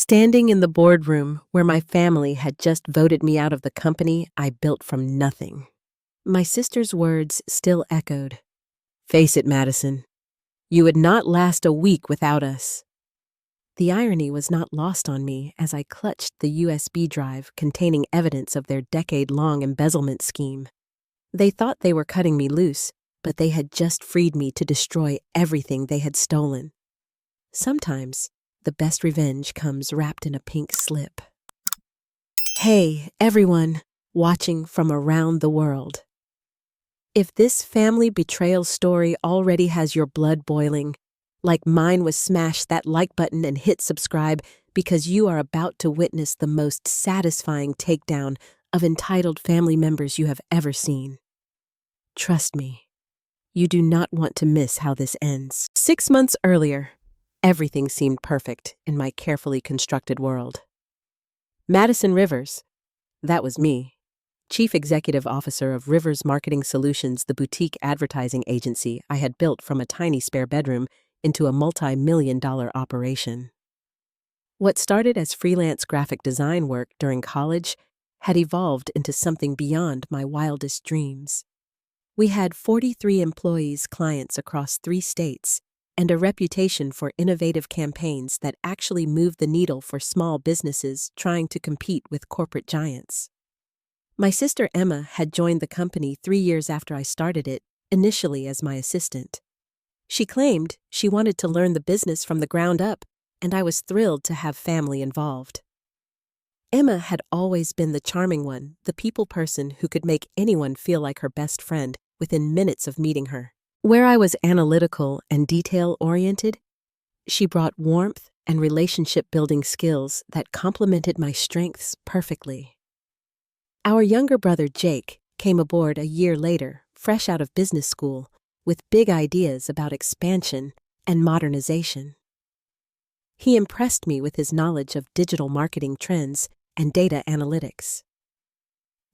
Standing in the boardroom where my family had just voted me out of the company I built from nothing, my sister's words still echoed. "Face it, Madison, you would not last a week without us." The irony was not lost on me as I clutched the USB drive containing evidence of their decade-long embezzlement scheme. They thought they were cutting me loose, but they had just freed me to destroy everything they had stolen. Sometimes, the best revenge comes wrapped in a pink slip. Hey, everyone, watching from around the world. If this family betrayal story already has your blood boiling, like mine was, smash that like button and hit subscribe because you are about to witness the most satisfying takedown of entitled family members you have ever seen. Trust me, you do not want to miss how this ends. 6 months earlier, everything seemed perfect in my carefully constructed world. Madison Rivers, that was me, Chief Executive Officer of Rivers Marketing Solutions, the boutique advertising agency I had built from a tiny spare bedroom into a multi-million-dollar operation. What started as freelance graphic design work during college had evolved into something beyond my wildest dreams. We had 43 employees, clients across 3 states, and a reputation for innovative campaigns that actually moved the needle for small businesses trying to compete with corporate giants. My sister Emma had joined the company 3 years after I started it, initially as my assistant. She claimed she wanted to learn the business from the ground up, and I was thrilled to have family involved. Emma had always been the charming one, the people person who could make anyone feel like her best friend within minutes of meeting her. Where I was analytical and detail-oriented, she brought warmth and relationship-building skills that complemented my strengths perfectly. Our younger brother Jake came aboard a year later, fresh out of business school, with big ideas about expansion and modernization. He impressed me with his knowledge of digital marketing trends and data analytics.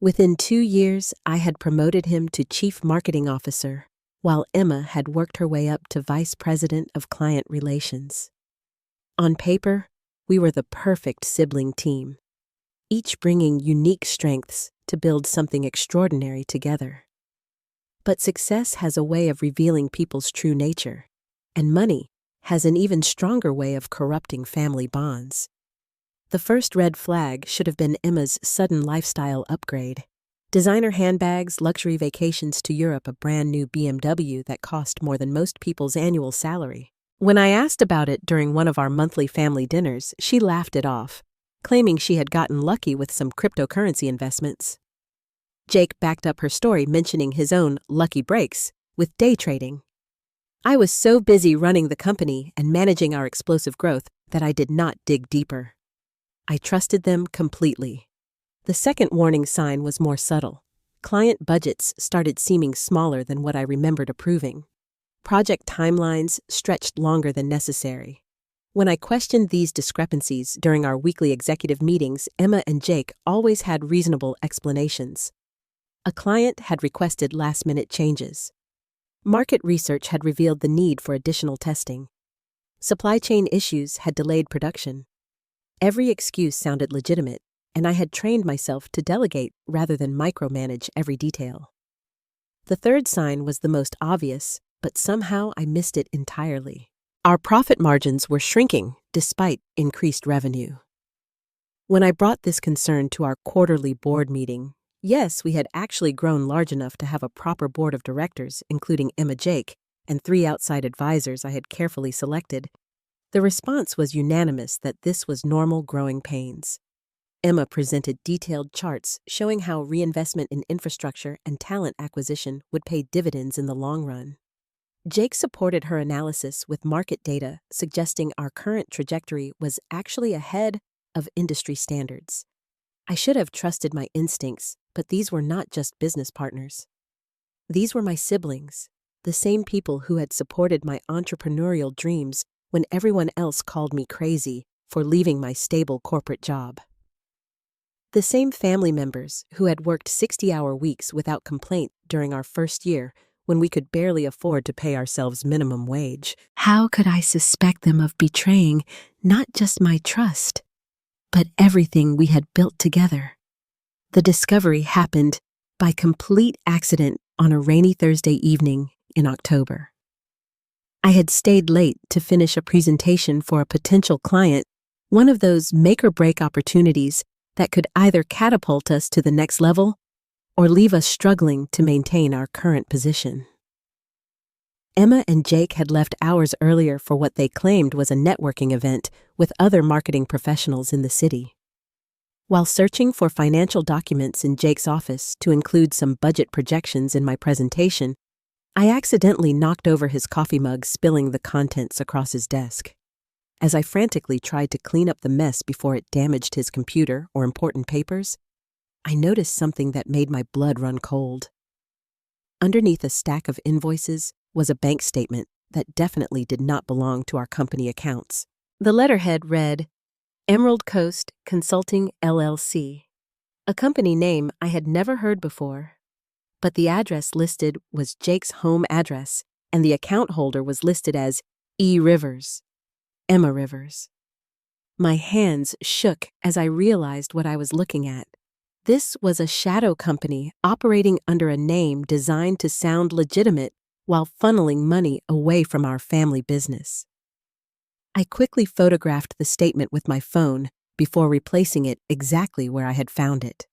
Within 2 years, I had promoted him to Chief Marketing Officer, while Emma had worked her way up to Vice President of Client Relations. On paper, we were the perfect sibling team, each bringing unique strengths to build something extraordinary together. But success has a way of revealing people's true nature, and money has an even stronger way of corrupting family bonds. The first red flag should have been Emma's sudden lifestyle upgrade. Designer handbags, luxury vacations to Europe, a brand new BMW that cost more than most people's annual salary. When I asked about it during one of our monthly family dinners, she laughed it off, claiming she had gotten lucky with some cryptocurrency investments. Jake backed up her story, mentioning his own lucky breaks with day trading. I was so busy running the company and managing our explosive growth that I did not dig deeper. I trusted them completely. The second warning sign was more subtle. Client budgets started seeming smaller than what I remembered approving. Project timelines stretched longer than necessary. When I questioned these discrepancies during our weekly executive meetings, Emma and Jake always had reasonable explanations. A client had requested last-minute changes. Market research had revealed the need for additional testing. Supply chain issues had delayed production. Every excuse sounded legitimate, and I had trained myself to delegate rather than micromanage every detail. The third sign was the most obvious, but somehow I missed it entirely. Our profit margins were shrinking despite increased revenue. When I brought this concern to our quarterly board meeting, yes, we had actually grown large enough to have a proper board of directors, including Emma, Jake, and 3 outside advisors I had carefully selected. The response was unanimous that this was normal growing pains. Emma presented detailed charts showing how reinvestment in infrastructure and talent acquisition would pay dividends in the long run. Jake supported her analysis with market data suggesting our current trajectory was actually ahead of industry standards. I should have trusted my instincts, but these were not just business partners. These were my siblings, the same people who had supported my entrepreneurial dreams when everyone else called me crazy for leaving my stable corporate job. The same family members who had worked 60-hour weeks without complaint during our first year when we could barely afford to pay ourselves minimum wage. How could I suspect them of betraying not just my trust, but everything we had built together. The discovery happened by complete accident on a rainy Thursday evening in October. I had stayed late to finish a presentation for a potential client, one of those make-or-break opportunities that could either catapult us to the next level or leave us struggling to maintain our current position. Emma and Jake had left hours earlier for what they claimed was a networking event with other marketing professionals in the city. While searching for financial documents in Jake's office to include some budget projections in my presentation, I accidentally knocked over his coffee mug, spilling the contents across his desk. As I frantically tried to clean up the mess before it damaged his computer or important papers, I noticed something that made my blood run cold. Underneath a stack of invoices was a bank statement that definitely did not belong to our company accounts. The letterhead read, Emerald Coast Consulting LLC, a company name I had never heard before, but the address listed was Jake's home address, and the account holder was listed as E. Rivers, Emma Rivers. My hands shook as I realized what I was looking at. This was a shadow company operating under a name designed to sound legitimate while funneling money away from our family business. I quickly photographed the statement with my phone before replacing it exactly where I had found it.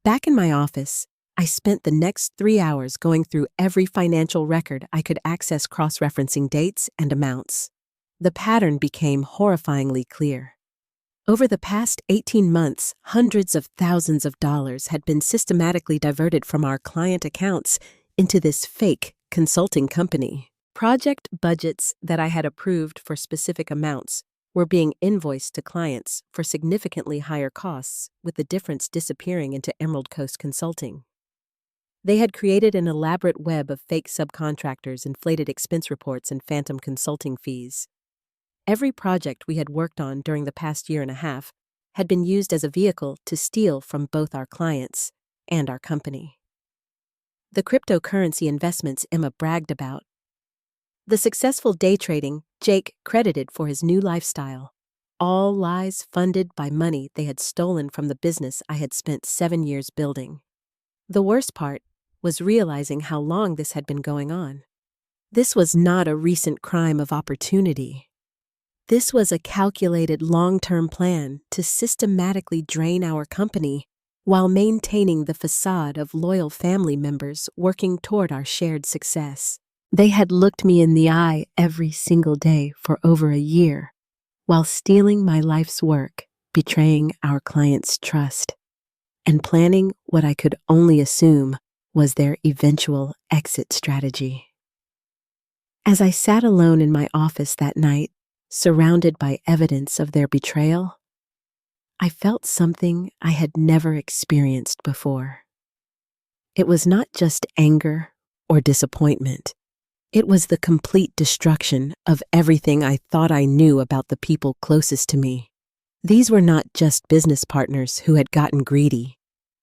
Back in my office, I spent the next 3 hours going through every financial record I could access, cross-referencing dates and amounts. The pattern became horrifyingly clear. Over the past 18 months, hundreds of thousands of dollars had been systematically diverted from our client accounts into this fake consulting company. Project budgets that I had approved for specific amounts were being invoiced to clients for significantly higher costs, with the difference disappearing into Emerald Coast Consulting. They had created an elaborate web of fake subcontractors, inflated expense reports, and phantom consulting fees. Every project we had worked on during the past year and a half had been used as a vehicle to steal from both our clients and our company. The cryptocurrency investments Emma bragged about, the successful day trading Jake credited for his new lifestyle, all lies funded by money they had stolen from the business I had spent 7 years building. The worst part was realizing how long this had been going on. This was not a recent crime of opportunity. This was a calculated long-term plan to systematically drain our company while maintaining the facade of loyal family members working toward our shared success. They had looked me in the eye every single day for over a year, while stealing my life's work, betraying our clients' trust, and planning what I could only assume was their eventual exit strategy. As I sat alone in my office that night, surrounded by evidence of their betrayal, I felt something I had never experienced before. It was not just anger or disappointment. It was the complete destruction of everything I thought I knew about the people closest to me. These were not just business partners who had gotten greedy.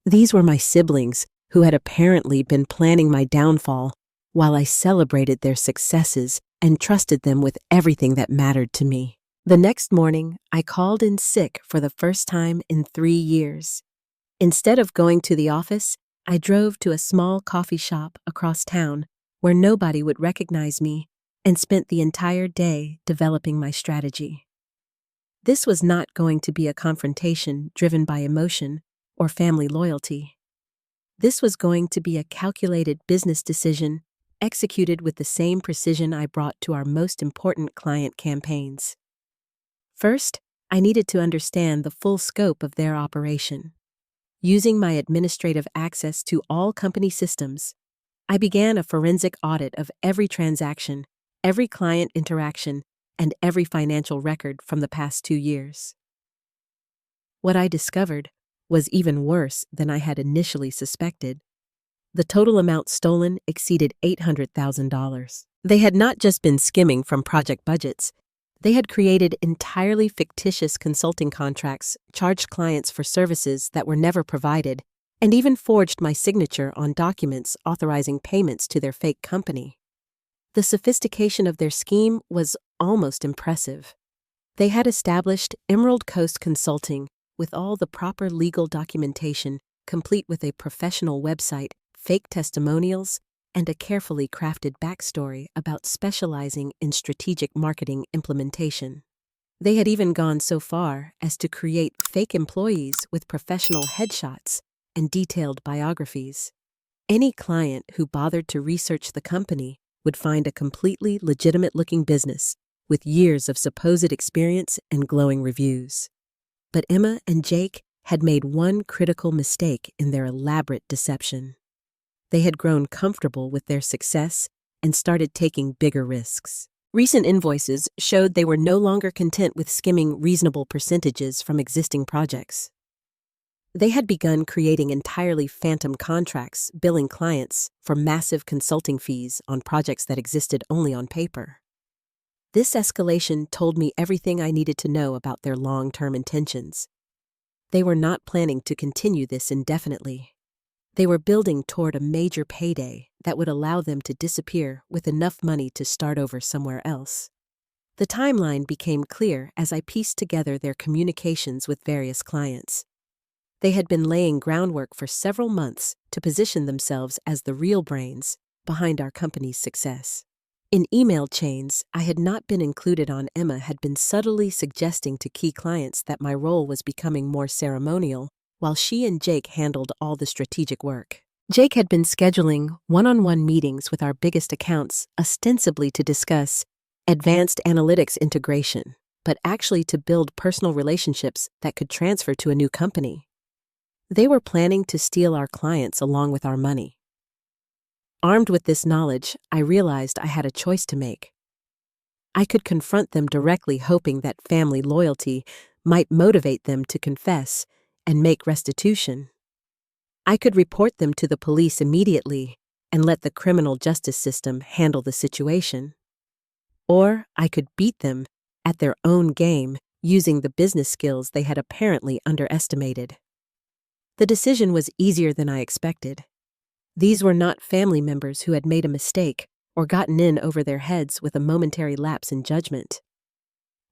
These were my siblings who had apparently been planning my downfall while I celebrated their successes and trusted them with everything that mattered to me. The next morning, I called in sick for the first time in 3 years. Instead of going to the office, I drove to a small coffee shop across town where nobody would recognize me and spent the entire day developing my strategy. This was not going to be a confrontation driven by emotion or family loyalty. This was going to be a calculated business decision executed with the same precision I brought to our most important client campaigns. First, I needed to understand the full scope of their operation. Using my administrative access to all company systems, I began a forensic audit of every transaction, every client interaction, and every financial record from the past 2 years. What I discovered was even worse than I had initially suspected. The total amount stolen exceeded $800,000. They had not just been skimming from project budgets. They had created entirely fictitious consulting contracts, charged clients for services that were never provided, and even forged my signature on documents authorizing payments to their fake company. The sophistication of their scheme was almost impressive. They had established Emerald Coast Consulting with all the proper legal documentation, complete with a professional website, fake testimonials, and a carefully crafted backstory about specializing in strategic marketing implementation. They had even gone so far as to create fake employees with professional headshots and detailed biographies. Any client who bothered to research the company would find a completely legitimate-looking business with years of supposed experience and glowing reviews. But Emma and Jake had made one critical mistake in their elaborate deception. They had grown comfortable with their success and started taking bigger risks. Recent invoices showed they were no longer content with skimming reasonable percentages from existing projects. They had begun creating entirely phantom contracts, billing clients for massive consulting fees on projects that existed only on paper. This escalation told me everything I needed to know about their long-term intentions. They were not planning to continue this indefinitely. They were building toward a major payday that would allow them to disappear with enough money to start over somewhere else. The timeline became clear as I pieced together their communications with various clients. They had been laying groundwork for several months to position themselves as the real brains behind our company's success. In email chains I had not been included on, Emma had been subtly suggesting to key clients that my role was becoming more ceremonial, while she and Jake handled all the strategic work. Jake had been scheduling one-on-one meetings with our biggest accounts, ostensibly to discuss advanced analytics integration, but actually to build personal relationships that could transfer to a new company. They were planning to steal our clients along with our money. Armed with this knowledge, I realized I had a choice to make. I could confront them directly, hoping that family loyalty might motivate them to confess and make restitution. I could report them to the police immediately and let the criminal justice system handle the situation. Or I could beat them at their own game using the business skills they had apparently underestimated. The decision was easier than I expected. These were not family members who had made a mistake or gotten in over their heads with a momentary lapse in judgment.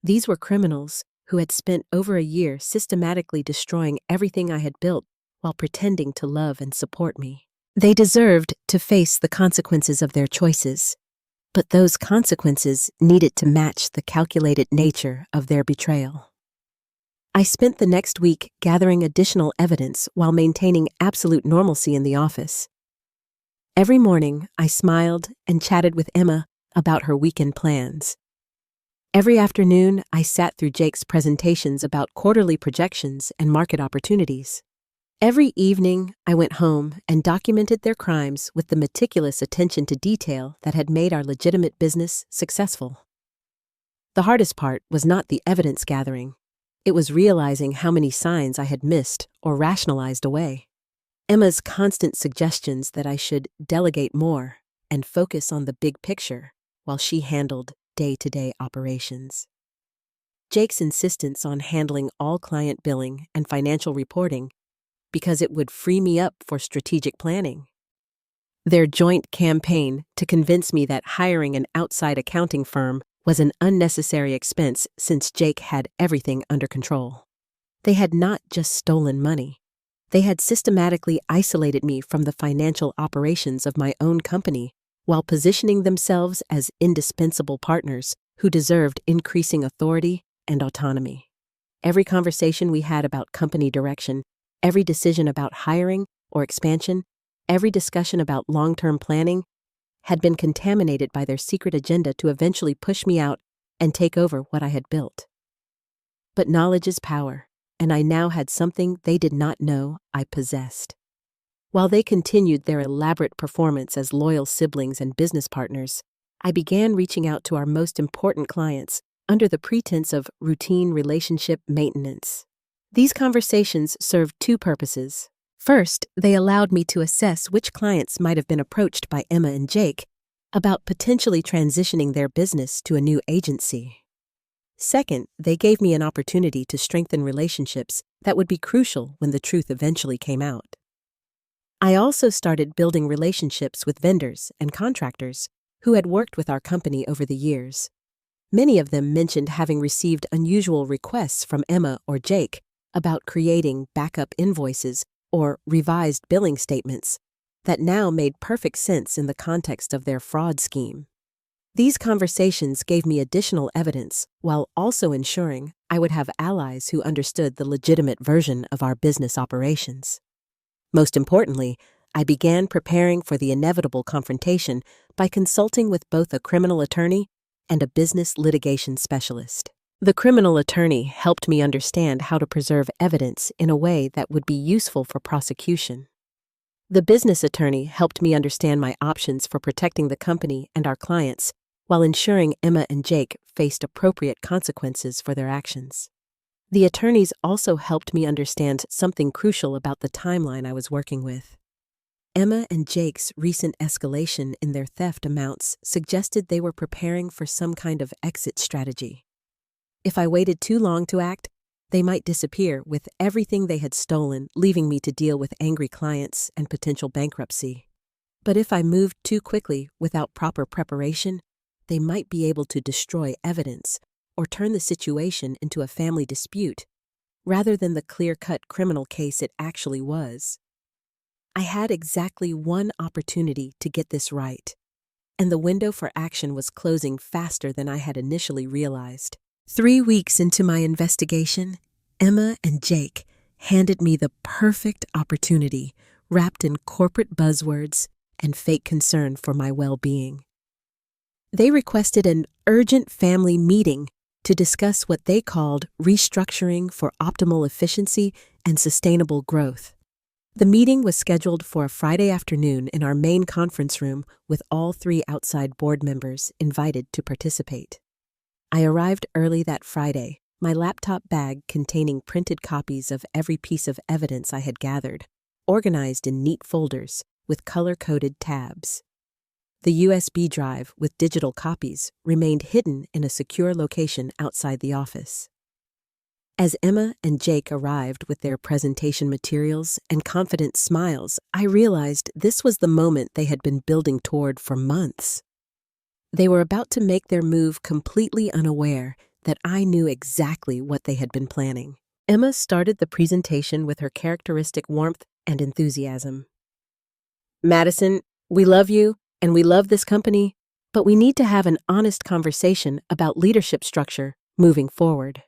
These were criminals who had spent over a year systematically destroying everything I had built while pretending to love and support me. They deserved to face the consequences of their choices, but those consequences needed to match the calculated nature of their betrayal. I spent the next week gathering additional evidence while maintaining absolute normalcy in the office. Every morning, I smiled and chatted with Emma about her weekend plans. Every afternoon, I sat through Jake's presentations about quarterly projections and market opportunities. Every evening, I went home and documented their crimes with the meticulous attention to detail that had made our legitimate business successful. The hardest part was not the evidence gathering. It was realizing how many signs I had missed or rationalized away. Emma's constant suggestions that I should delegate more and focus on the big picture while she handled day-to-day operations. Jake's insistence on handling all client billing and financial reporting because it would free me up for strategic planning. Their joint campaign to convince me that hiring an outside accounting firm was an unnecessary expense since Jake had everything under control. They had not just stolen money. They had systematically isolated me from the financial operations of my own company while positioning themselves as indispensable partners who deserved increasing authority and autonomy. Every conversation we had about company direction, every decision about hiring or expansion, every discussion about long-term planning had been contaminated by their secret agenda to eventually push me out and take over what I had built. But knowledge is power, and I now had something they did not know I possessed. While they continued their elaborate performance as loyal siblings and business partners, I began reaching out to our most important clients under the pretense of routine relationship maintenance. These conversations served two purposes. First, they allowed me to assess which clients might have been approached by Emma and Jake about potentially transitioning their business to a new agency. Second, they gave me an opportunity to strengthen relationships that would be crucial when the truth eventually came out. I also started building relationships with vendors and contractors who had worked with our company over the years. Many of them mentioned having received unusual requests from Emma or Jake about creating backup invoices or revised billing statements that now made perfect sense in the context of their fraud scheme. These conversations gave me additional evidence while also ensuring I would have allies who understood the legitimate version of our business operations. Most importantly, I began preparing for the inevitable confrontation by consulting with both a criminal attorney and a business litigation specialist. The criminal attorney helped me understand how to preserve evidence in a way that would be useful for prosecution. The business attorney helped me understand my options for protecting the company and our clients while ensuring Emma and Jake faced appropriate consequences for their actions. The attorneys also helped me understand something crucial about the timeline I was working with. Emma and Jake's recent escalation in their theft amounts suggested they were preparing for some kind of exit strategy. If I waited too long to act, they might disappear with everything they had stolen, leaving me to deal with angry clients and potential bankruptcy. But if I moved too quickly without proper preparation, they might be able to destroy evidence or turn the situation into a family dispute, rather than the clear-cut criminal case it actually was. I had exactly one opportunity to get this right, and the window for action was closing faster than I had initially realized. 3 weeks into my investigation, Emma and Jake handed me the perfect opportunity, wrapped in corporate buzzwords and fake concern for my well-being. They requested an urgent family meeting to discuss what they called restructuring for optimal efficiency and sustainable growth. The meeting was scheduled for a Friday afternoon in our main conference room with all 3 outside board members invited to participate. I arrived early that Friday, my laptop bag containing printed copies of every piece of evidence I had gathered, organized in neat folders with color-coded tabs. The USB drive with digital copies remained hidden in a secure location outside the office. As Emma and Jake arrived with their presentation materials and confident smiles, I realized this was the moment they had been building toward for months. They were about to make their move completely unaware that I knew exactly what they had been planning. Emma started the presentation with her characteristic warmth and enthusiasm. "Madison, we love you. And we love this company, but we need to have an honest conversation about leadership structure moving forward."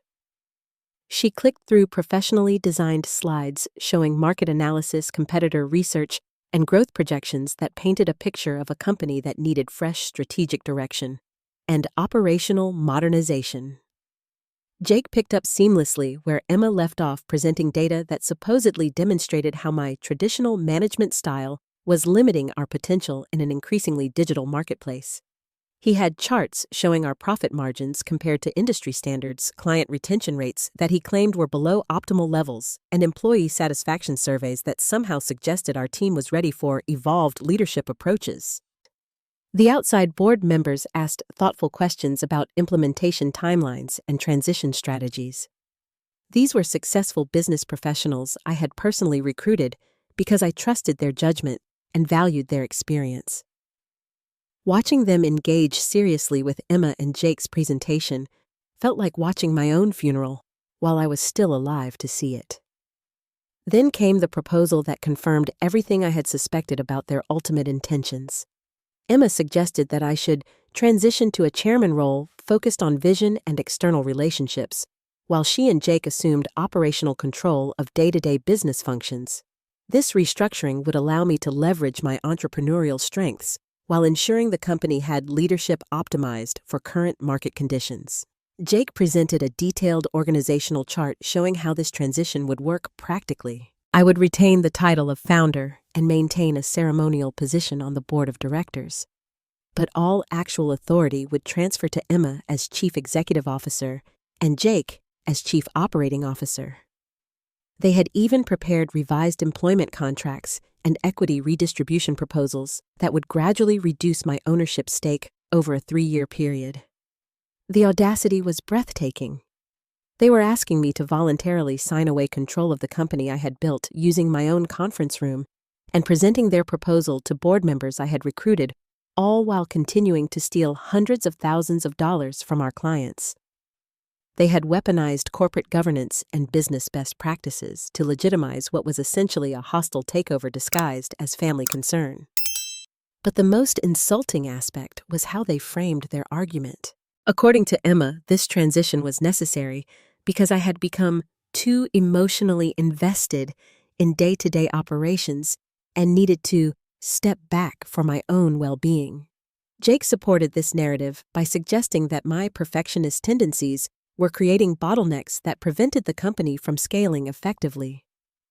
She clicked through professionally designed slides showing market analysis, competitor research, and growth projections that painted a picture of a company that needed fresh strategic direction and operational modernization. Jake picked up seamlessly where Emma left off, presenting data that supposedly demonstrated how my traditional management style was limiting our potential in an increasingly digital marketplace. He had charts showing our profit margins compared to industry standards, client retention rates that he claimed were below optimal levels, and employee satisfaction surveys that somehow suggested our team was ready for evolved leadership approaches. The outside board members asked thoughtful questions about implementation timelines and transition strategies. These were successful business professionals I had personally recruited because I trusted their judgment and valued their experience. Watching them engage seriously with Emma and Jake's presentation felt like watching my own funeral while I was still alive to see it. Then came the proposal that confirmed everything I had suspected about their ultimate intentions. Emma suggested that I should transition to a chairman role focused on vision and external relationships, while she and Jake assumed operational control of day-to-day business functions. This restructuring would allow me to leverage my entrepreneurial strengths while ensuring the company had leadership optimized for current market conditions. Jake presented a detailed organizational chart showing how this transition would work practically. I would retain the title of founder and maintain a ceremonial position on the board of directors, but all actual authority would transfer to Emma as Chief Executive Officer and Jake as Chief Operating Officer. They had even prepared revised employment contracts and equity redistribution proposals that would gradually reduce my ownership stake over a 3-year period. The audacity was breathtaking. They were asking me to voluntarily sign away control of the company I had built using my own conference room and presenting their proposal to board members I had recruited all while continuing to steal hundreds of thousands of dollars from our clients. They had weaponized corporate governance and business best practices to legitimize what was essentially a hostile takeover disguised as family concern. But the most insulting aspect was how they framed their argument. According to Emma, this transition was necessary because I had become too emotionally invested in day-to-day operations and needed to step back for my own well-being. Jake supported this narrative by suggesting that my perfectionist tendencies were creating bottlenecks that prevented the company from scaling effectively.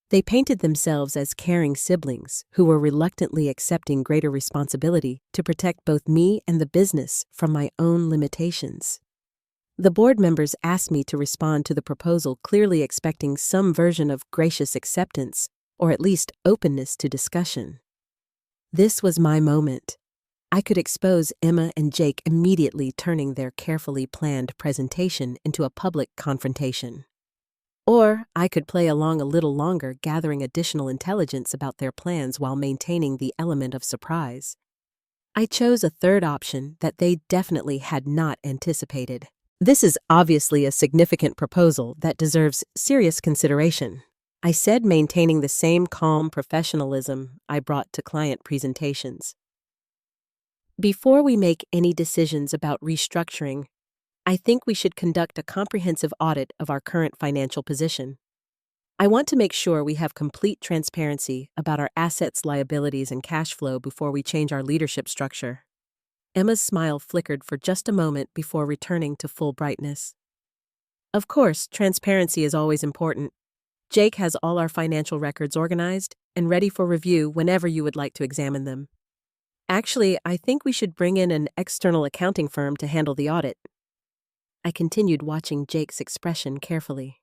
They painted themselves as caring siblings who were reluctantly accepting greater responsibility to protect both me and the business from my own limitations. The board members asked me to respond to the proposal, clearly expecting some version of gracious acceptance or at least openness to discussion. This was my moment. I could expose Emma and Jake immediately, turning their carefully planned presentation into a public confrontation. Or I could play along a little longer, gathering additional intelligence about their plans while maintaining the element of surprise. I chose a third option that they definitely had not anticipated. This is obviously a significant proposal that deserves serious consideration, I said, maintaining the same calm professionalism I brought to client presentations. Before we make any decisions about restructuring, I think we should conduct a comprehensive audit of our current financial position. I want to make sure we have complete transparency about our assets, liabilities, and cash flow before we change our leadership structure. Emma's smile flickered for just a moment before returning to full brightness. Of course, transparency is always important. Jake has all our financial records organized and ready for review whenever you would like to examine them. Actually, I think we should bring in an external accounting firm to handle the audit. I continued watching Jake's expression carefully.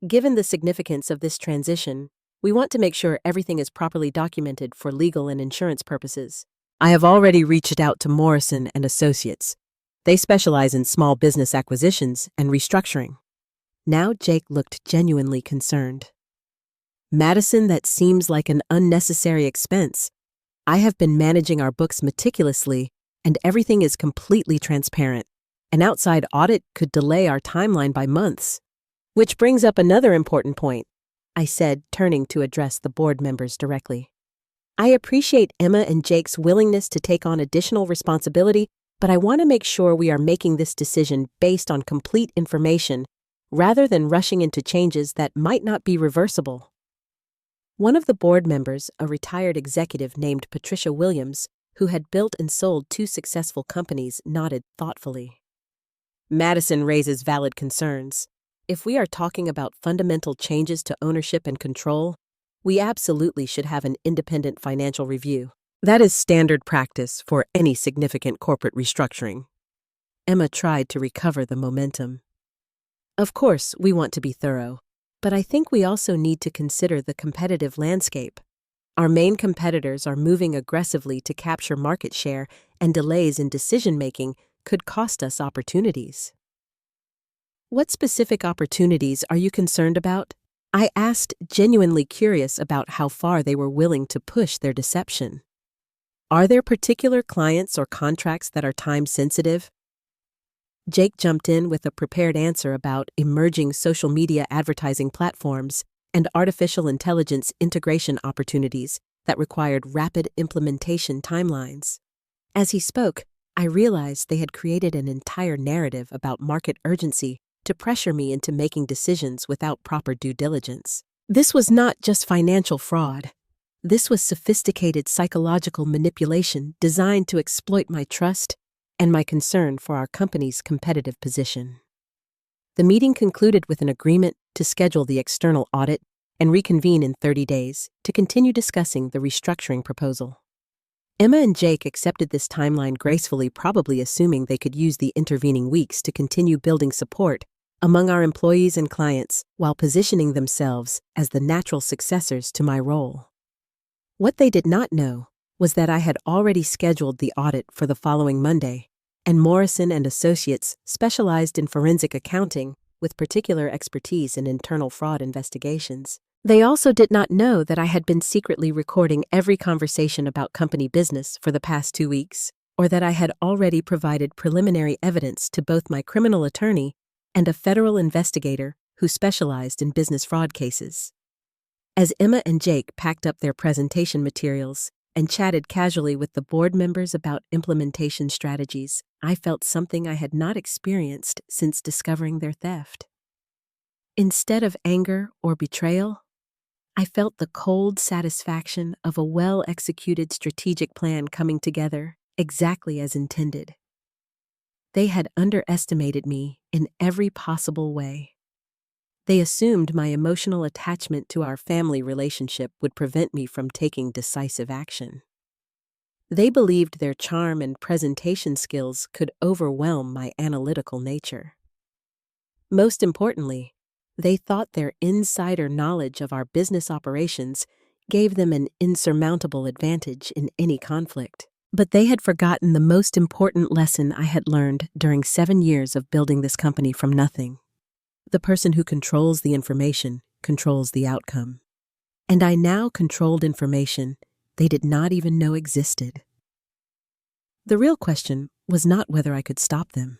Given the significance of this transition, we want to make sure everything is properly documented for legal and insurance purposes. I have already reached out to Morrison and Associates. They specialize in small business acquisitions and restructuring. Now Jake looked genuinely concerned. Madison, that seems like an unnecessary expense. I have been managing our books meticulously, and everything is completely transparent. An outside audit could delay our timeline by months. Which brings up another important point, I said, turning to address the board members directly. I appreciate Emma and Jake's willingness to take on additional responsibility, but I want to make sure we are making this decision based on complete information rather than rushing into changes that might not be reversible. One of the board members, a retired executive named Patricia Williams, who had built and sold 2 successful companies, nodded thoughtfully. Madison raises valid concerns. If we are talking about fundamental changes to ownership and control, we absolutely should have an independent financial review. That is standard practice for any significant corporate restructuring. Emma tried to recover the momentum. Of course, we want to be thorough, but I think we also need to consider the competitive landscape. Our main competitors are moving aggressively to capture market share, and delays in decision-making could cost us opportunities. What specific opportunities are you concerned about? I asked, genuinely curious about how far they were willing to push their deception. Are there particular clients or contracts that are time-sensitive? Jake jumped in with a prepared answer about emerging social media advertising platforms and artificial intelligence integration opportunities that required rapid implementation timelines. As he spoke, I realized they had created an entire narrative about market urgency to pressure me into making decisions without proper due diligence. This was not just financial fraud. This was sophisticated psychological manipulation designed to exploit my trust and my concern for our company's competitive position. The meeting concluded with an agreement to schedule the external audit and reconvene in 30 days to continue discussing the restructuring proposal. Emma and Jake accepted this timeline gracefully, probably assuming they could use the intervening weeks to continue building support among our employees and clients while positioning themselves as the natural successors to my role. What they did not know was that I had already scheduled the audit for the following Monday, and Morrison and Associates specialized in forensic accounting with particular expertise in internal fraud investigations. They also did not know that I had been secretly recording every conversation about company business for the past 2 weeks, or that I had already provided preliminary evidence to both my criminal attorney and a federal investigator who specialized in business fraud cases. As Emma and Jake packed up their presentation materials and chatted casually with the board members about implementation strategies, I felt something I had not experienced since discovering their theft. Instead of anger or betrayal, I felt the cold satisfaction of a well-executed strategic plan coming together exactly as intended. They had underestimated me in every possible way. They assumed my emotional attachment to our family relationship would prevent me from taking decisive action. They believed their charm and presentation skills could overwhelm my analytical nature. Most importantly, they thought their insider knowledge of our business operations gave them an insurmountable advantage in any conflict. But they had forgotten the most important lesson I had learned during 7 years of building this company from nothing. The person who controls the information controls the outcome. And I now controlled information they did not even know existed. The real question was not whether I could stop them.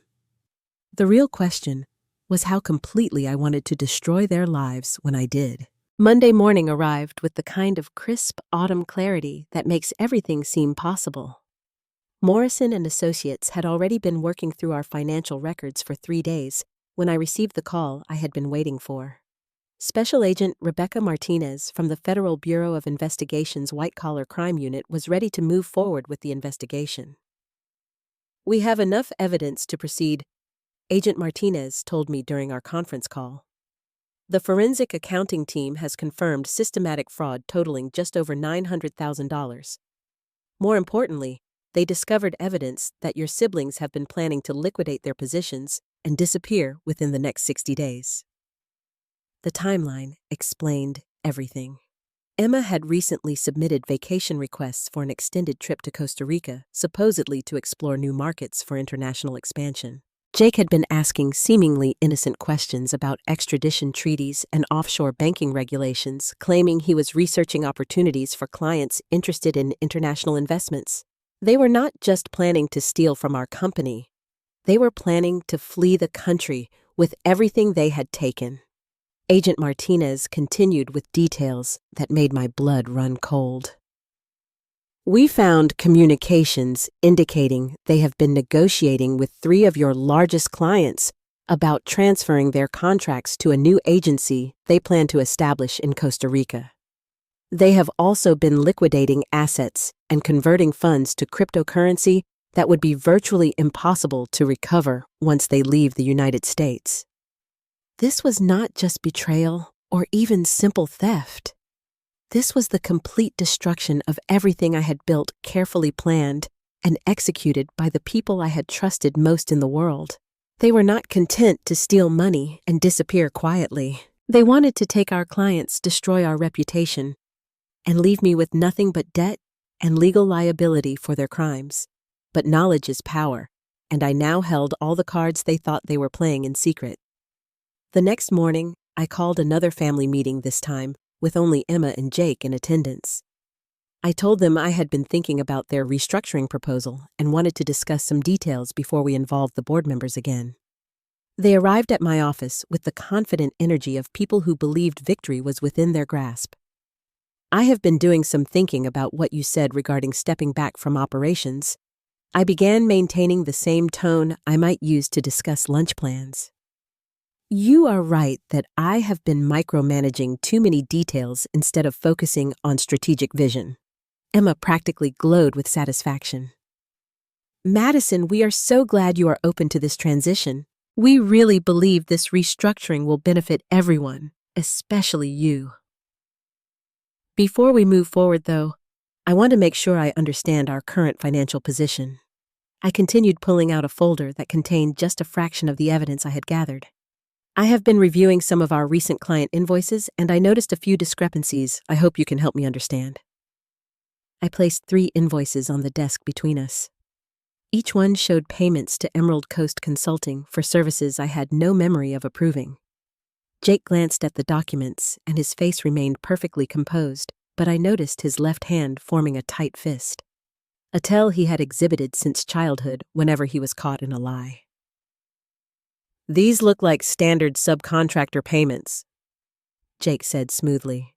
The real question was how completely I wanted to destroy their lives when I did. Monday morning arrived with the kind of crisp autumn clarity that makes everything seem possible. Morrison and Associates had already been working through our financial records for 3 days when I received the call I had been waiting for. Special Agent Rebecca Martinez from the Federal Bureau of Investigation's White-Collar Crime Unit was ready to move forward with the investigation. "We have enough evidence to proceed," Agent Martinez told me during our conference call. "The forensic accounting team has confirmed systematic fraud totaling just over $900,000. More importantly, they discovered evidence that your siblings have been planning to liquidate their positions and disappear within the next 60 days. The timeline explained everything. Emma had recently submitted vacation requests for an extended trip to Costa Rica, supposedly to explore new markets for international expansion. Jake had been asking seemingly innocent questions about extradition treaties and offshore banking regulations, claiming he was researching opportunities for clients interested in international investments. They were not just planning to steal from our company. They were planning to flee the country with everything they had taken. Agent Martinez continued with details that made my blood run cold. "We found communications indicating they have been negotiating with 3 of your largest clients about transferring their contracts to a new agency they plan to establish in Costa Rica. They have also been liquidating assets and converting funds to cryptocurrency that would be virtually impossible to recover once they leave the United States." This was not just betrayal or even simple theft. This was the complete destruction of everything I had built, carefully planned, and executed by the people I had trusted most in the world. They were not content to steal money and disappear quietly. They wanted to take our clients, destroy our reputation, and leave me with nothing but debt and legal liability for their crimes. But knowledge is power, and I now held all the cards they thought they were playing in secret. The next morning, I called another family meeting this time, with only Emma and Jake in attendance. I told them I had been thinking about their restructuring proposal and wanted to discuss some details before we involved the board members again. They arrived at my office with the confident energy of people who believed victory was within their grasp. "I have been doing some thinking about what you said regarding stepping back from operations." I began maintaining the same tone I might use to discuss lunch plans. "You are right that I have been micromanaging too many details instead of focusing on strategic vision." Emma practically glowed with satisfaction. "Madison, we are so glad you are open to this transition. We really believe this restructuring will benefit everyone, especially you." Before we move forward, though, I want to make sure I understand our current financial position. I continued pulling out a folder that contained just a fraction of the evidence I had gathered. "I have been reviewing some of our recent client invoices, and I noticed a few discrepancies I hope you can help me understand." I placed 3 invoices on the desk between us. Each one showed payments to Emerald Coast Consulting for services I had no memory of approving. Jake glanced at the documents, and his face remained perfectly composed, but I noticed his left hand forming a tight fist, a tell he had exhibited since childhood whenever he was caught in a lie. "These look like standard subcontractor payments," Jake said smoothly.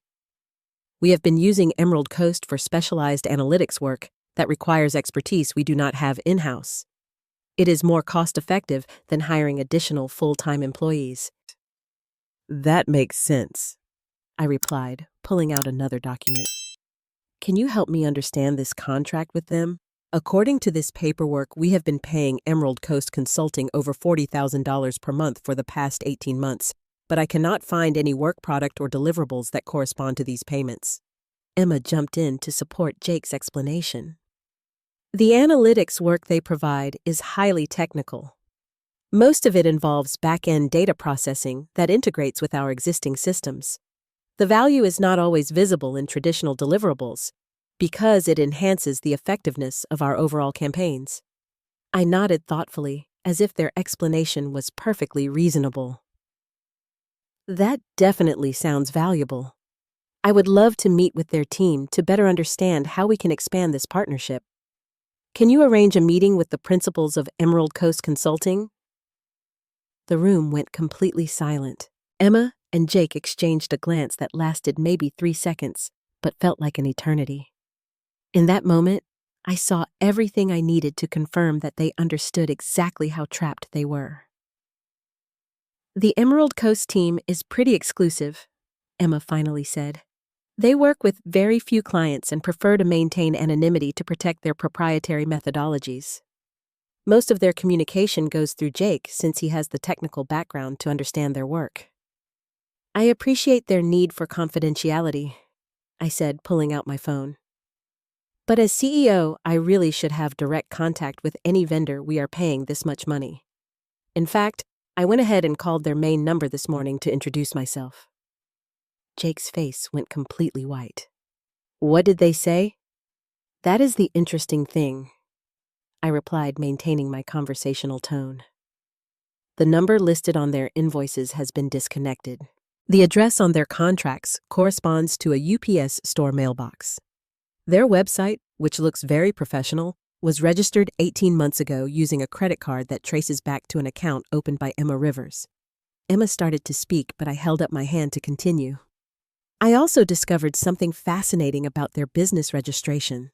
"We have been using Emerald Coast for specialized analytics work that requires expertise we do not have in-house. It is more cost-effective than hiring additional full-time employees." "That makes sense," I replied, pulling out another document. "Can you help me understand this contract with them? According to this paperwork, we have been paying Emerald Coast Consulting over $40,000 per month for the past 18 months, but I cannot find any work product or deliverables that correspond to these payments." Emma jumped in to support Jake's explanation. "The analytics work they provide is highly technical. Most of it involves back-end data processing that integrates with our existing systems. The value is not always visible in traditional deliverables because it enhances the effectiveness of our overall campaigns." I nodded thoughtfully, as if their explanation was perfectly reasonable. "That definitely sounds valuable. I would love to meet with their team to better understand how we can expand this partnership. Can you arrange a meeting with the principals of Emerald Coast Consulting?" The room went completely silent. Emma and Jake exchanged a glance that lasted maybe 3 seconds, but felt like an eternity. In that moment, I saw everything I needed to confirm that they understood exactly how trapped they were. "The Emerald Coast team is pretty exclusive," Emma finally said. "They work with very few clients and prefer to maintain anonymity to protect their proprietary methodologies. Most of their communication goes through Jake since he has the technical background to understand their work." "I appreciate their need for confidentiality," I said, pulling out my phone. "But as CEO, I really should have direct contact with any vendor we are paying this much money. In fact, I went ahead and called their main number this morning to introduce myself." Jake's face went completely white. "What did they say?" "That is the interesting thing," I replied, maintaining my conversational tone. "The number listed on their invoices has been disconnected. The address on their contracts corresponds to a UPS store mailbox. Their website, which looks very professional, was registered 18 months ago using a credit card that traces back to an account opened by Emma Rivers." Emma started to speak, but I held up my hand to continue. "I also discovered something fascinating about their business registration.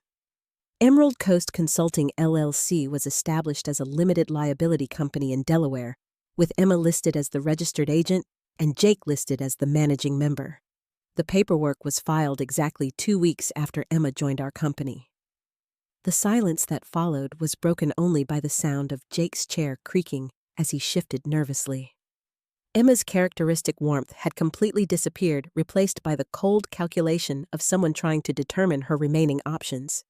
Emerald Coast Consulting LLC was established as a limited liability company in Delaware, with Emma listed as the registered agent and Jake listed as the managing member. The paperwork was filed exactly 2 weeks after Emma joined our company." The silence that followed was broken only by the sound of Jake's chair creaking as he shifted nervously. Emma's characteristic warmth had completely disappeared, replaced by the cold calculation of someone trying to determine her remaining options.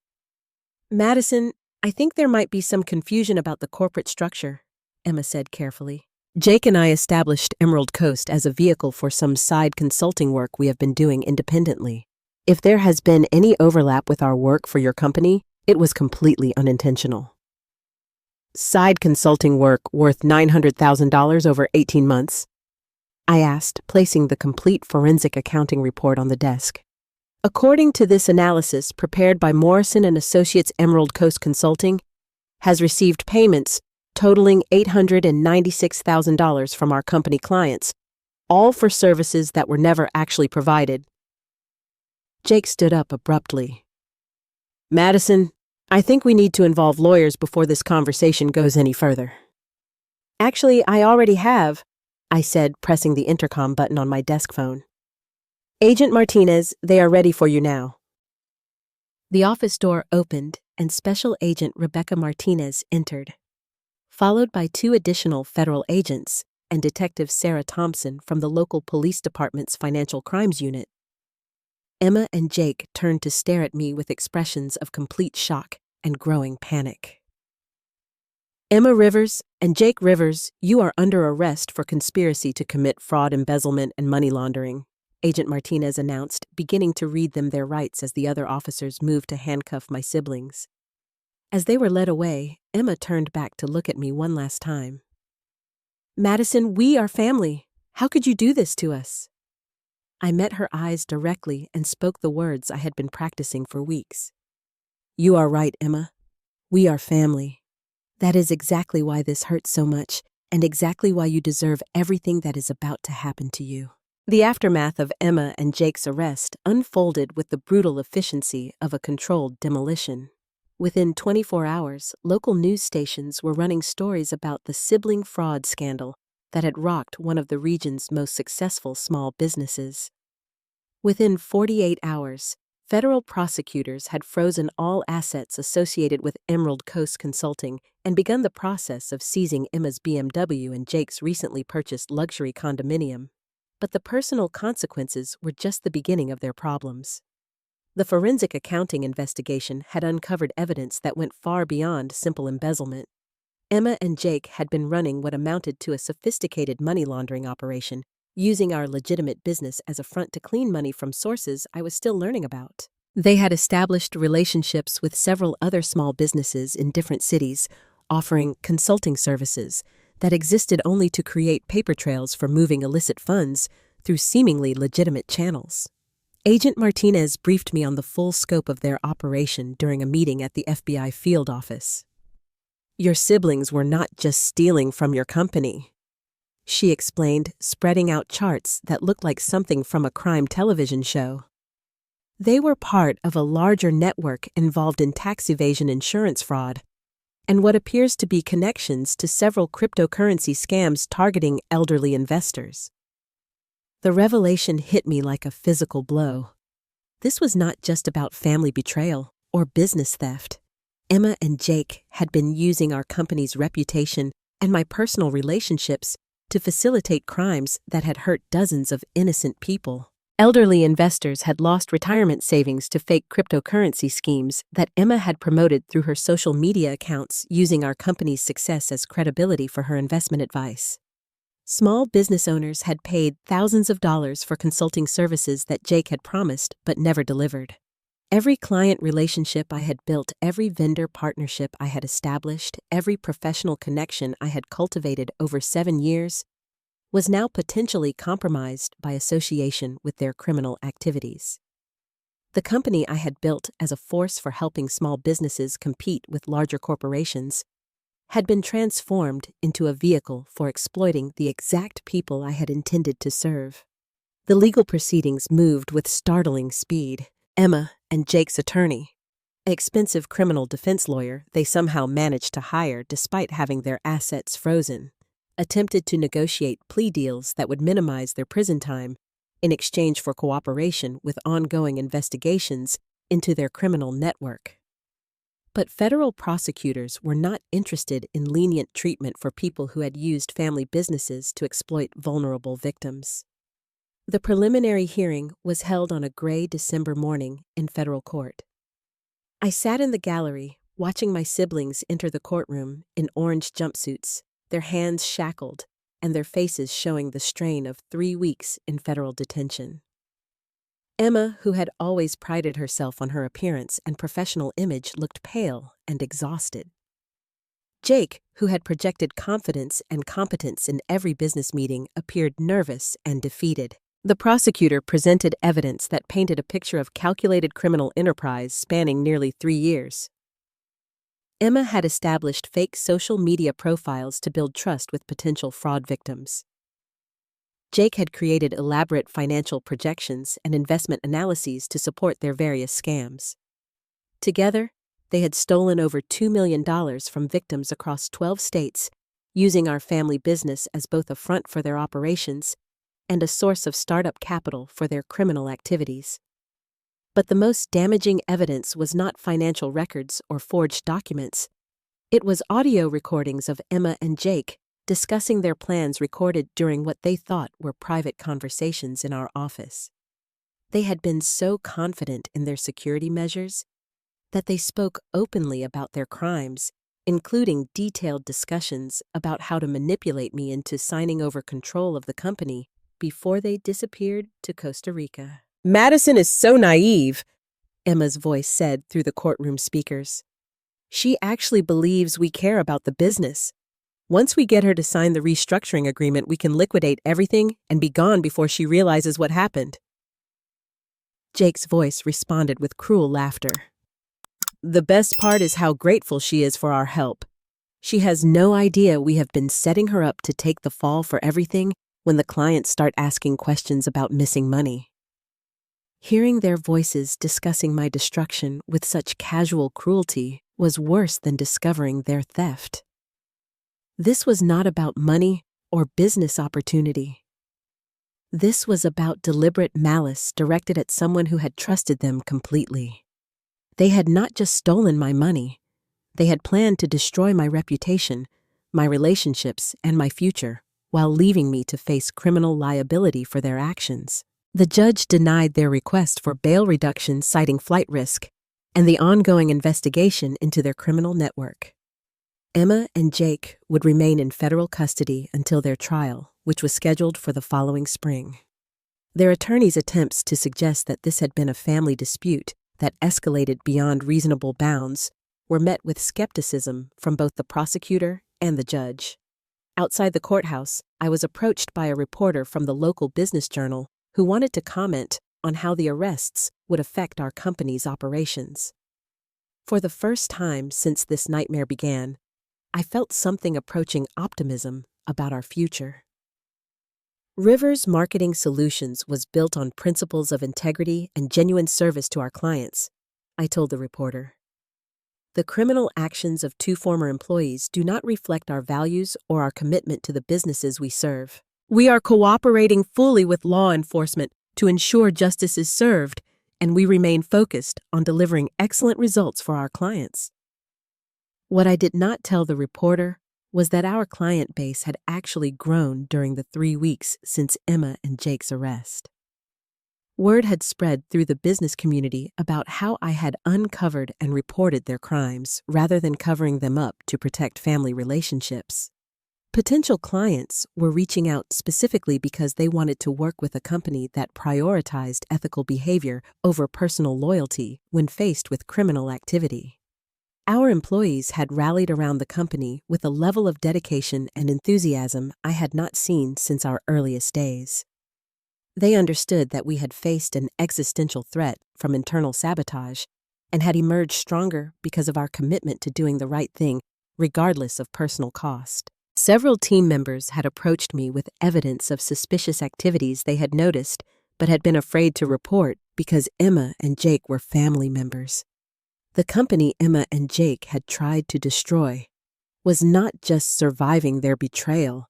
"Madison, I think there might be some confusion about the corporate structure," Emma said carefully. "Jake and I established Emerald Coast as a vehicle for some side consulting work we have been doing independently. If there has been any overlap with our work for your company, it was completely unintentional." "Side consulting work worth $900,000 over 18 months?" I asked, placing the complete forensic accounting report on the desk. "According to this analysis prepared by Morrison & Associates, Emerald Coast Consulting has received payments totaling $896,000 from our company clients, all for services that were never actually provided." Jake stood up abruptly. "Madison, I think we need to involve lawyers before this conversation goes any further." "Actually, I already have," I said, pressing the intercom button on my desk phone. "Agent Martinez, they are ready for you now." The office door opened and Special Agent Rebecca Martinez entered, followed by 2 additional federal agents and Detective Sarah Thompson from the local police department's financial crimes unit. Emma and Jake turned to stare at me with expressions of complete shock and growing panic. "Emma Rivers and Jake Rivers, you are under arrest for conspiracy to commit fraud, embezzlement, and money laundering," Agent Martinez announced, beginning to read them their rights as the other officers moved to handcuff my siblings. As they were led away, Emma turned back to look at me one last time. "Madison, we are family. How could you do this to us? I met her eyes directly and spoke the words I had been practicing for weeks. You are right, Emma. We are family. That is exactly why this hurts so much, and exactly why you deserve everything that is about to happen to you. The aftermath of Emma and Jake's arrest unfolded with the brutal efficiency of a controlled demolition. Within 24 hours, local news stations were running stories about the sibling fraud scandal that had rocked one of the region's most successful small businesses. Within 48 hours, federal prosecutors had frozen all assets associated with Emerald Coast Consulting and begun the process of seizing Emma's BMW and Jake's recently purchased luxury condominium. But the personal consequences were just the beginning of their problems. The forensic accounting investigation had uncovered evidence that went far beyond simple embezzlement. Emma and Jake had been running what amounted to a sophisticated money laundering operation, using our legitimate business as a front to clean money from sources I was still learning about. They had established relationships with several other small businesses in different cities, offering consulting services that existed only to create paper trails for moving illicit funds through seemingly legitimate channels. Agent Martinez briefed me on the full scope of their operation during a meeting at the FBI field office. Your siblings were not just stealing from your company, she explained, spreading out charts that looked like something from a crime television show. They were part of a larger network involved in tax evasion, insurance fraud, and what appears to be connections to several cryptocurrency scams targeting elderly investors. The revelation hit me like a physical blow. This was not just about family betrayal or business theft. Emma and Jake had been using our company's reputation and my personal relationships to facilitate crimes that had hurt dozens of innocent people. Elderly investors had lost retirement savings to fake cryptocurrency schemes that Emma had promoted through her social media accounts, using our company's success as credibility for her investment advice. Small business owners had paid thousands of dollars for consulting services that Jake had promised but never delivered. Every client relationship I had built, every vendor partnership I had established, every professional connection I had cultivated over 7 years was now potentially compromised by association with their criminal activities. The company I had built as a force for helping small businesses compete with larger corporations had been transformed into a vehicle for exploiting the exact people I had intended to serve. The legal proceedings moved with startling speed. Emma and Jake's attorney, an expensive criminal defense lawyer they somehow managed to hire despite having their assets frozen, attempted to negotiate plea deals that would minimize their prison time in exchange for cooperation with ongoing investigations into their criminal network. But federal prosecutors were not interested in lenient treatment for people who had used family businesses to exploit vulnerable victims. The preliminary hearing was held on a gray December morning in federal court. I sat in the gallery, watching my siblings enter the courtroom in orange jumpsuits, their hands shackled and their faces showing the strain of 3 weeks in federal detention. Emma, who had always prided herself on her appearance and professional image, looked pale and exhausted. Jake, who had projected confidence and competence in every business meeting, appeared nervous and defeated. The prosecutor presented evidence that painted a picture of calculated criminal enterprise spanning nearly 3 years. Emma had established fake social media profiles to build trust with potential fraud victims. Jake had created elaborate financial projections and investment analyses to support their various scams. Together, they had stolen over $2 million from victims across 12 states, using our family business as both a front for their operations and a source of startup capital for their criminal activities. But the most damaging evidence was not financial records or forged documents. It was audio recordings of Emma and Jake discussing their plans, recorded during what they thought were private conversations in our office. They had been so confident in their security measures that they spoke openly about their crimes, including detailed discussions about how to manipulate me into signing over control of the company before they disappeared to Costa Rica. Madison is so naive, Emma's voice said through the courtroom speakers. She actually believes we care about the business. Once we get her to sign the restructuring agreement, we can liquidate everything and be gone before she realizes what happened." Jake's voice responded with cruel laughter. "The best part is how grateful she is for our help. She has no idea we have been setting her up to take the fall for everything when the clients start asking questions about missing money." Hearing their voices discussing my destruction with such casual cruelty was worse than discovering their theft. This was not about money or business opportunity. This was about deliberate malice directed at someone who had trusted them completely. They had not just stolen my money, they had planned to destroy my reputation, my relationships, and my future, while leaving me to face criminal liability for their actions. The judge denied their request for bail reduction, citing flight risk and the ongoing investigation into their criminal network. Emma and Jake would remain in federal custody until their trial, which was scheduled for the following spring. Their attorney's attempts to suggest that this had been a family dispute that escalated beyond reasonable bounds were met with skepticism from both the prosecutor and the judge. Outside the courthouse, I was approached by a reporter from the local business journal who wanted to comment on how the arrests would affect our company's operations. For the first time since this nightmare began, I felt something approaching optimism about our future. Rivers Marketing Solutions was built on principles of integrity and genuine service to our clients, I told the reporter. The criminal actions of 2 former employees do not reflect our values or our commitment to the businesses we serve. We are cooperating fully with law enforcement to ensure justice is served, and we remain focused on delivering excellent results for our clients. What I did not tell the reporter was that our client base had actually grown during the 3 weeks since Emma and Jake's arrest. Word had spread through the business community about how I had uncovered and reported their crimes rather than covering them up to protect family relationships. Potential clients were reaching out specifically because they wanted to work with a company that prioritized ethical behavior over personal loyalty when faced with criminal activity. Our employees had rallied around the company with a level of dedication and enthusiasm I had not seen since our earliest days. They understood that we had faced an existential threat from internal sabotage and had emerged stronger because of our commitment to doing the right thing, regardless of personal cost. Several team members had approached me with evidence of suspicious activities they had noticed but had been afraid to report because Emma and Jake were family members. The company Emma and Jake had tried to destroy was not just surviving their betrayal,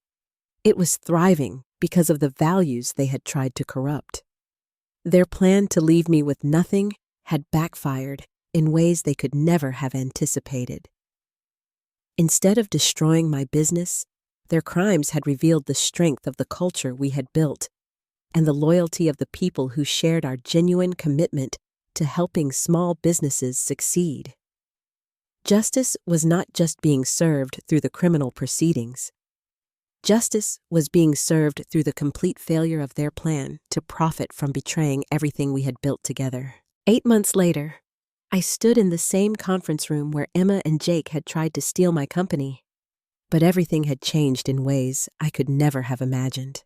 it was thriving because of the values they had tried to corrupt. Their plan to leave me with nothing had backfired in ways they could never have anticipated. Instead of destroying my business, their crimes had revealed the strength of the culture we had built and the loyalty of the people who shared our genuine commitment to helping small businesses succeed. Justice was not just being served through the criminal proceedings. Justice was being served through the complete failure of their plan to profit from betraying everything we had built together. 8 months later, I stood in the same conference room where Emma and Jake had tried to steal my company, but everything had changed in ways I could never have imagined.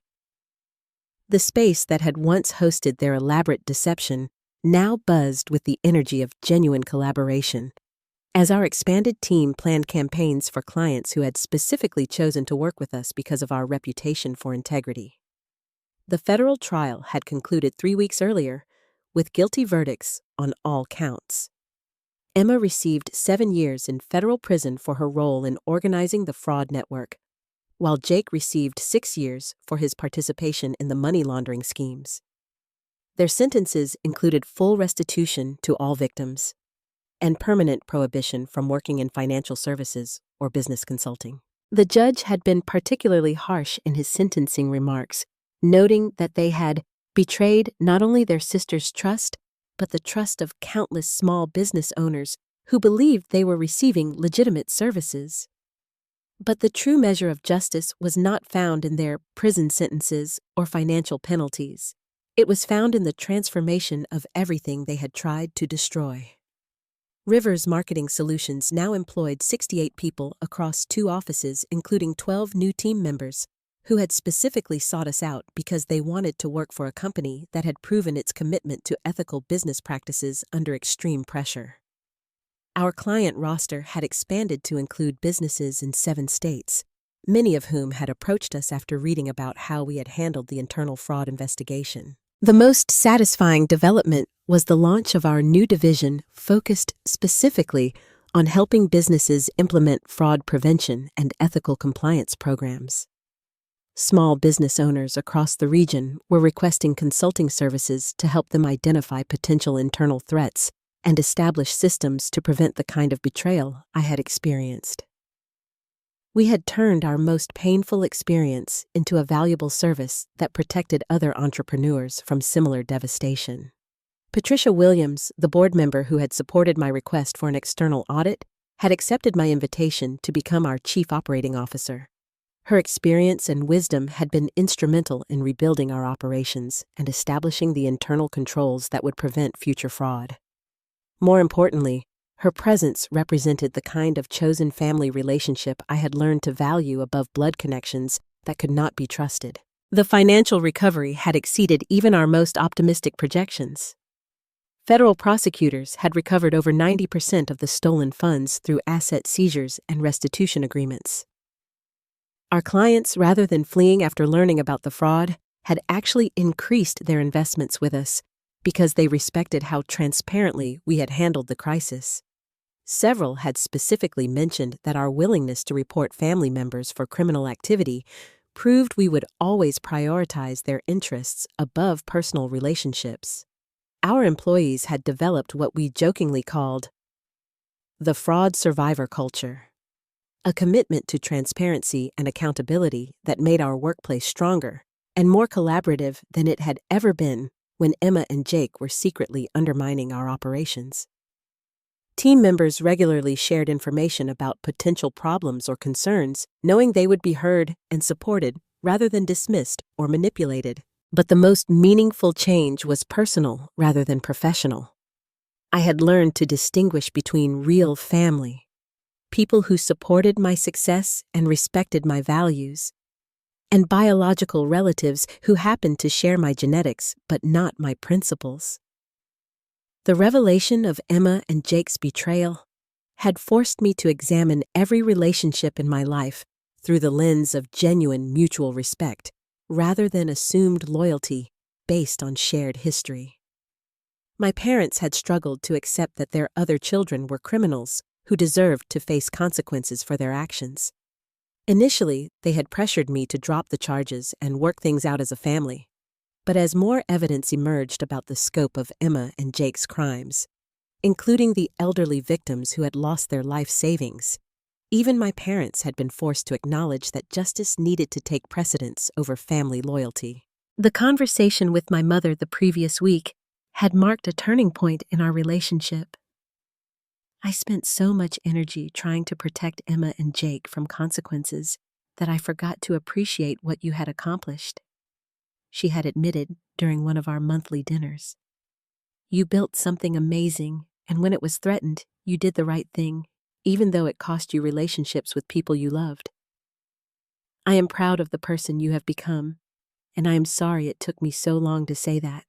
The space that had once hosted their elaborate deception now buzzed with the energy of genuine collaboration, as our expanded team planned campaigns for clients who had specifically chosen to work with us because of our reputation for integrity. The federal trial had concluded 3 weeks earlier, with guilty verdicts on all counts. Emma received 7 years in federal prison for her role in organizing the fraud network, while Jake received 6 years for his participation in the money laundering schemes. Their sentences included full restitution to all victims and permanent prohibition from working in financial services or business consulting. The judge had been particularly harsh in his sentencing remarks, noting that they had betrayed not only their sister's trust, but the trust of countless small business owners who believed they were receiving legitimate services. But the true measure of justice was not found in their prison sentences or financial penalties. It was found in the transformation of everything they had tried to destroy. Rivers Marketing Solutions now employed 68 people across 2 offices, including 12 new team members, who had specifically sought us out because they wanted to work for a company that had proven its commitment to ethical business practices under extreme pressure. Our client roster had expanded to include businesses in 7 states, many of whom had approached us after reading about how we had handled the internal fraud investigation. The most satisfying development was the launch of our new division focused specifically on helping businesses implement fraud prevention and ethical compliance programs. Small business owners across the region were requesting consulting services to help them identify potential internal threats and establish systems to prevent the kind of betrayal I had experienced. We had turned our most painful experience into a valuable service that protected other entrepreneurs from similar devastation. Patricia Williams, the board member who had supported my request for an external audit, had accepted my invitation to become our chief operating officer. Her experience and wisdom had been instrumental in rebuilding our operations and establishing the internal controls that would prevent future fraud. More importantly, her presence represented the kind of chosen family relationship I had learned to value above blood connections that could not be trusted. The financial recovery had exceeded even our most optimistic projections. Federal prosecutors had recovered over 90% of the stolen funds through asset seizures and restitution agreements. Our clients, rather than fleeing after learning about the fraud, had actually increased their investments with us because they respected how transparently we had handled the crisis. Several had specifically mentioned that our willingness to report family members for criminal activity proved we would always prioritize their interests above personal relationships. Our employees had developed what we jokingly called the fraud survivor culture, a commitment to transparency and accountability that made our workplace stronger and more collaborative than it had ever been when Emma and Jake were secretly undermining our operations. Team members regularly shared information about potential problems or concerns, knowing they would be heard and supported rather than dismissed or manipulated. But the most meaningful change was personal rather than professional. I had learned to distinguish between real family, people who supported my success and respected my values, and biological relatives who happened to share my genetics but not my principles. The revelation of Emma and Jake's betrayal had forced me to examine every relationship in my life through the lens of genuine mutual respect, rather than assumed loyalty based on shared history. My parents had struggled to accept that their other children were criminals who deserved to face consequences for their actions. Initially, they had pressured me to drop the charges and work things out as a family. But as more evidence emerged about the scope of Emma and Jake's crimes, including the elderly victims who had lost their life savings, even my parents had been forced to acknowledge that justice needed to take precedence over family loyalty. The conversation with my mother the previous week had marked a turning point in our relationship. I spent so much energy trying to protect Emma and Jake from consequences that I forgot to appreciate what you had accomplished, she had admitted during one of our monthly dinners. You built something amazing, and when it was threatened, you did the right thing, even though it cost you relationships with people you loved. I am proud of the person you have become, and I am sorry it took me so long to say that.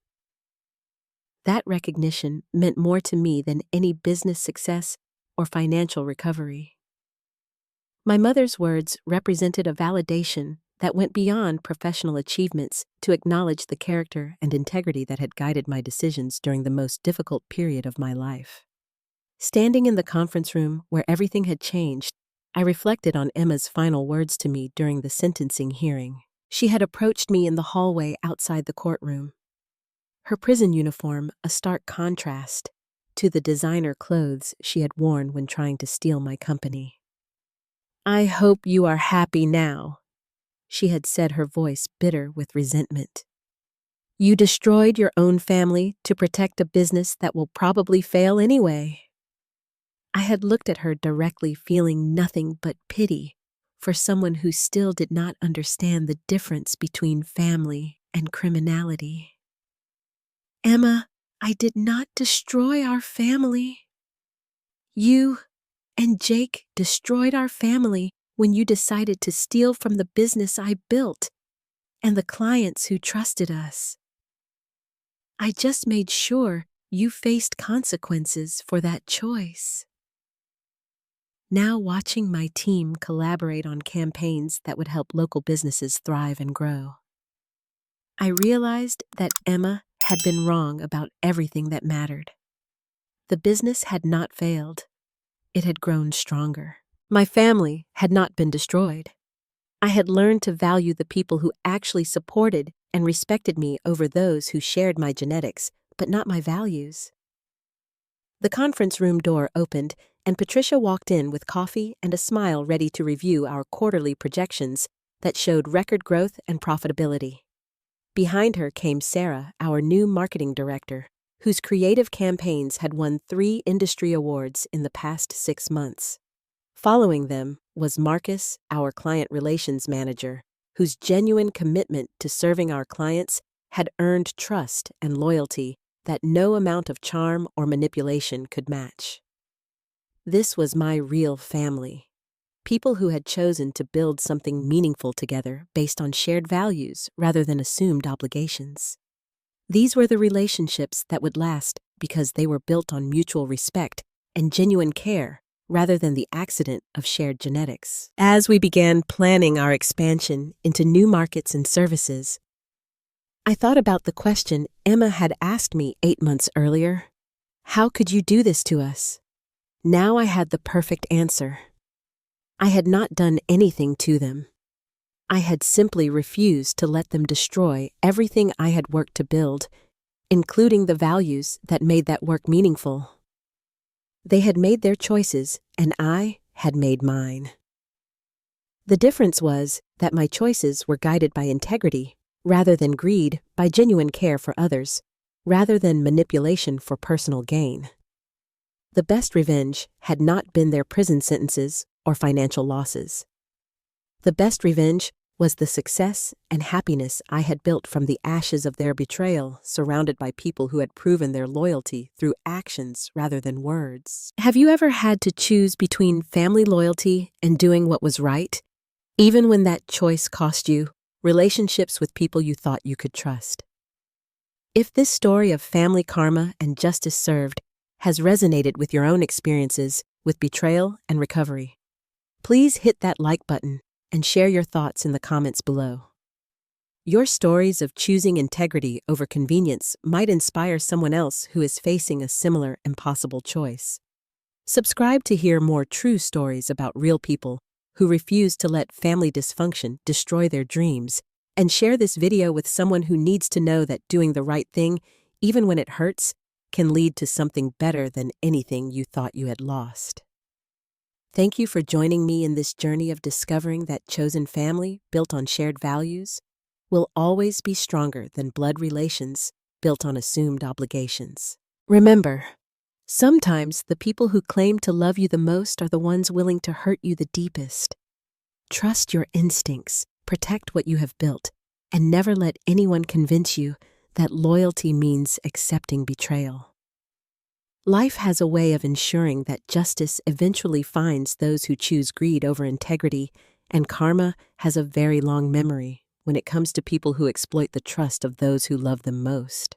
That recognition meant more to me than any business success or financial recovery. My mother's words represented a validation that went beyond professional achievements to acknowledge the character and integrity that had guided my decisions during the most difficult period of my life. Standing in the conference room where everything had changed, I reflected on Emma's final words to me during the sentencing hearing. She had approached me in the hallway outside the courtroom. Her prison uniform, a stark contrast to the designer clothes she had worn when trying to steal my company. "I hope you are happy now," she had said, her voice bitter with resentment. "You destroyed your own family to protect a business that will probably fail anyway." I had looked at her directly, feeling nothing but pity for someone who still did not understand the difference between family and criminality. "Emma, I did not destroy our family." You and Jake destroyed our family when you decided to steal from the business I built and the clients who trusted us. I just made sure you faced consequences for that choice. Now watching my team collaborate on campaigns that would help local businesses thrive and grow, I realized that Emma had been wrong about everything that mattered. The business had not failed. It had grown stronger. My family had not been destroyed. I had learned to value the people who actually supported and respected me over those who shared my genetics, but not my values. The conference room door opened, and Patricia walked in with coffee and a smile, ready to review our quarterly projections that showed record growth and profitability. Behind her came Sarah, our new marketing director, whose creative campaigns had won 3 industry awards in the past 6 months. Following them was Marcus, our client relations manager, whose genuine commitment to serving our clients had earned trust and loyalty that no amount of charm or manipulation could match. This was my real family. People who had chosen to build something meaningful together based on shared values rather than assumed obligations. These were the relationships that would last because they were built on mutual respect and genuine care rather than the accident of shared genetics. As we began planning our expansion into new markets and services, I thought about the question Emma had asked me 8 months earlier. How could you do this to us? Now I had the perfect answer. I had not done anything to them. I had simply refused to let them destroy everything I had worked to build, including the values that made that work meaningful. They had made their choices, and I had made mine. The difference was that my choices were guided by integrity rather than greed, by genuine care for others, rather than manipulation for personal gain. The best revenge had not been their prison sentences or financial losses. The best revenge was the success and happiness I had built from the ashes of their betrayal, surrounded by people who had proven their loyalty through actions rather than words. Have you ever had to choose between family loyalty and doing what was right, even when that choice cost you relationships with people you thought you could trust? If this story of family karma and justice served has resonated with your own experiences with betrayal and recovery, please hit that like button and share your thoughts in the comments below. Your stories of choosing integrity over convenience might inspire someone else who is facing a similar impossible choice. Subscribe to hear more true stories about real people who refuse to let family dysfunction destroy their dreams, and share this video with someone who needs to know that doing the right thing, even when it hurts, can lead to something better than anything you thought you had lost. Thank you for joining me in this journey of discovering that chosen family built on shared values will always be stronger than blood relations built on assumed obligations. Remember, sometimes the people who claim to love you the most are the ones willing to hurt you the deepest. Trust your instincts, protect what you have built, and never let anyone convince you that loyalty means accepting betrayal. Life has a way of ensuring that justice eventually finds those who choose greed over integrity, and karma has a very long memory when it comes to people who exploit the trust of those who love them most.